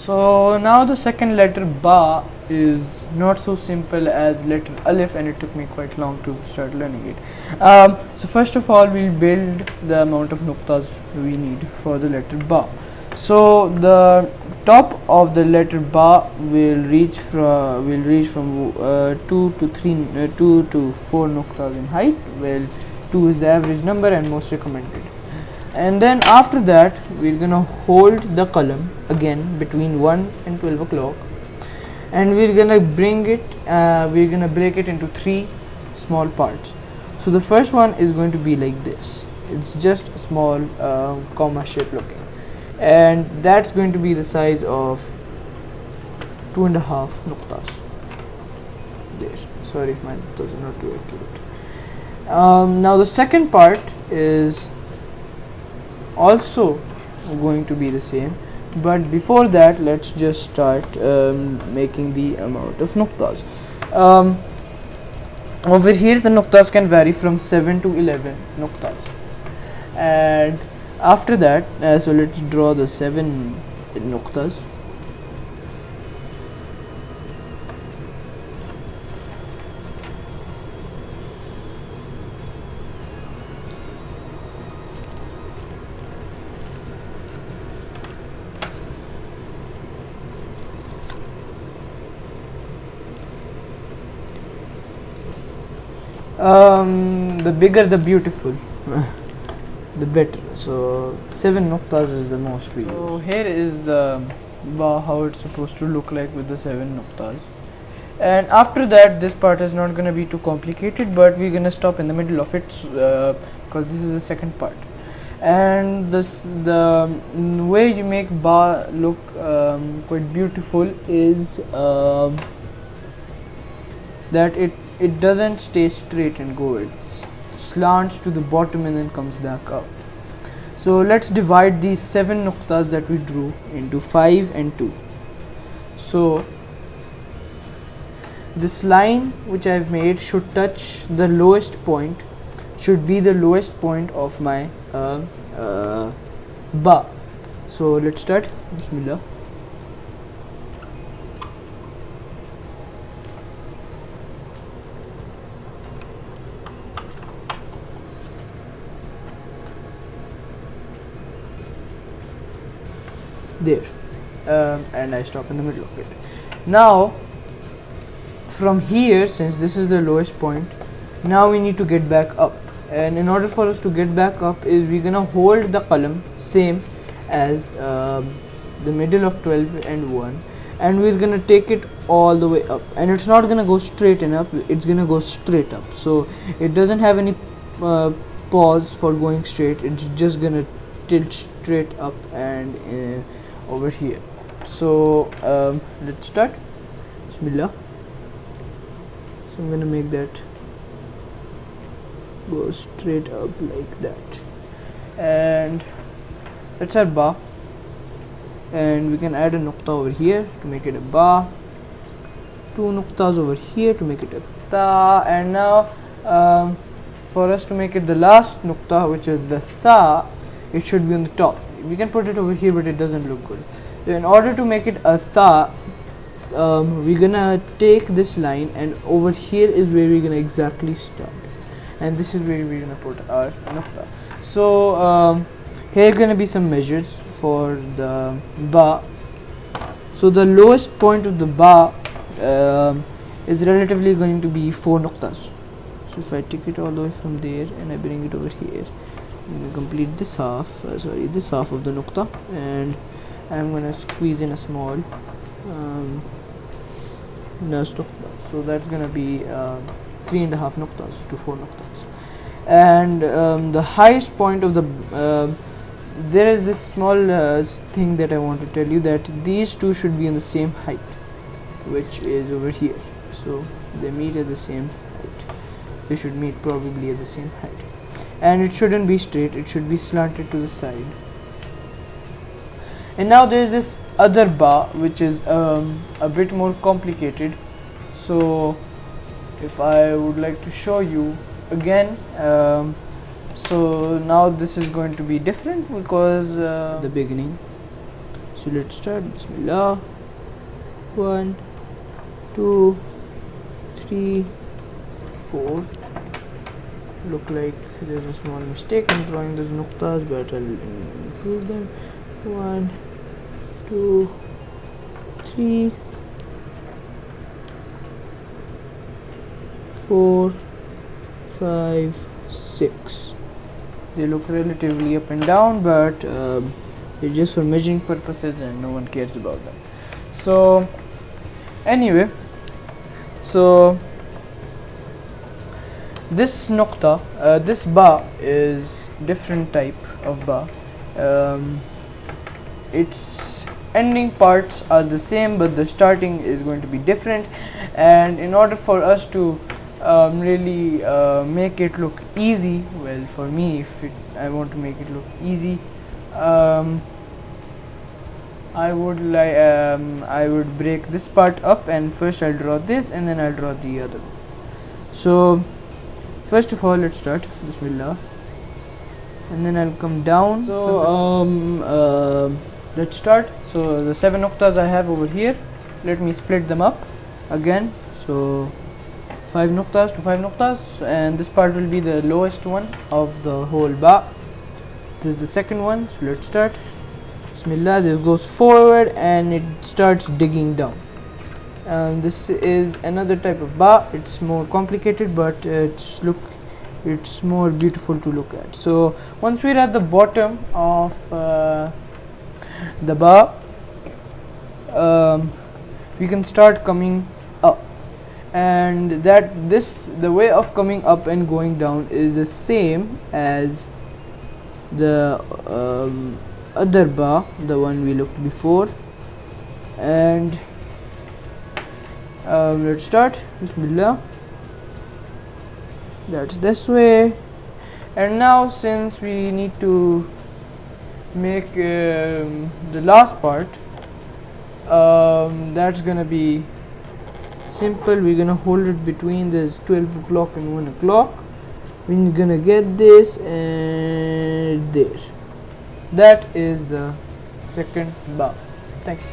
So now the second letter ba is not so simple as letter alif, and it took me quite long to start learning it. So first of all, we'll build the amount of nuqtas we need for the letter ba. So the top of the letter ba will reach from 2 to 4 nuqtas in height. Well, 2 is the average number and most recommended. And then after that we're gonna hold the column again between 1 and 12 o'clock, and we're gonna break it into 3 small parts. So the first one is going to be like this. It's just a small comma shape looking, and that's going to be the size of 2.5 nuqtas. There, sorry if my nuqtas are not too accurate. Now the second part is also going to be the same, but before that let's just start making the amount of nuqtas. Over here the nuqtas can vary from 7 to 11 nuqtas, and after that so let's draw the 7 nuqtas. The bigger the beautiful the better. So 7 nuqtas is the most we use. So here is the ba, how it's supposed to look like with the 7 nuqtas. And after that, this part is not going to be too complicated, but we're going to stop in the middle of it because this is the second part. And the way you make ba look quite beautiful is that it doesn't stay straight and go, it slants to the bottom and then comes back up. So let's divide these 7 nuqtas that we drew into 5 and 2. So this line which I've made should touch the lowest point, should be the lowest point of my ba. So let's start. Bismillah. There, and I stop in the middle of it. Now from here, since this is the lowest point, now we need to get back up, and in order for us to get back up is we're gonna hold the column same as the middle of 12 and 1, and we're gonna take it all the way up, and it's not gonna go straight and up, it's gonna go straight up. So it doesn't have any pause for going straight, it's just gonna tilt straight up and over here. So let's start. Bismillah. So I'm gonna make that go straight up like that, and that's our ba, and we can add a nuqta over here to make it a ba, 2 nuqtas over here to make it a ta, and now for us to make it the last nuqta, which is the tha, it should be on the top. We can put it over here, but it doesn't look good. So in order to make it a tha, we're gonna take this line, and over here is where we're gonna exactly start, and this is where we're gonna put our nuqta. So here are gonna be some measures for the ba. So the lowest point of the ba is relatively going to be 4 nuqtas. So if I take it all the way from there and I bring it over here, I'm going to complete this half, this half of the nuqta, and I'm going to squeeze in a small nurse nuqta. So that's going to be 3.5 nuqtas to 4 nuqtas. And the highest point of the there is this small thing that I want to tell you, that these two should be on the same height, which is over here. So they meet at the same height. They should meet probably at the same height, and it shouldn't be straight, it should be slanted to the side. And now there is this other ba, which is a bit more complicated. So if I would like to show you again, so now this is going to be different because the beginning. So let's start. Bismillah. 1 2 3 4. Look like there's a small mistake in drawing those nuqtas, but I'll improve them. 1 2 3 4 5 6. They look relatively up and down, but they're just for measuring purposes and no one cares about them. So anyway, so this nuqta, this ba is different type of ba. Its ending parts are the same, but the starting is going to be different, and in order for us to really make it look easy, well, for me, if I want to make it look easy, I would break this part up, and first I'll draw this and then I'll draw the other one. So first of all, let's start. Bismillah. And then I'll come down. So let's start. So the 7 nuqtas I have over here, let me split them up again. So 5 nuqtas to 5 nuqtas, and this part will be the lowest one of the whole ba. This is the second one. So let's start. Bismillah. This goes forward and it starts digging down. This is another type of ba. It's more complicated, but it's more beautiful to look at. So once we're at the bottom of the ba, we can start coming up, and the way of coming up and going down is the same as the other ba, the one we looked before. And let's start. Bismillah. That's this way. And now, since we need to make the last part, that's gonna be simple. We're gonna hold it between this 12 o'clock and 1 o'clock. We're gonna get this and there. That is the second ba. Thank you.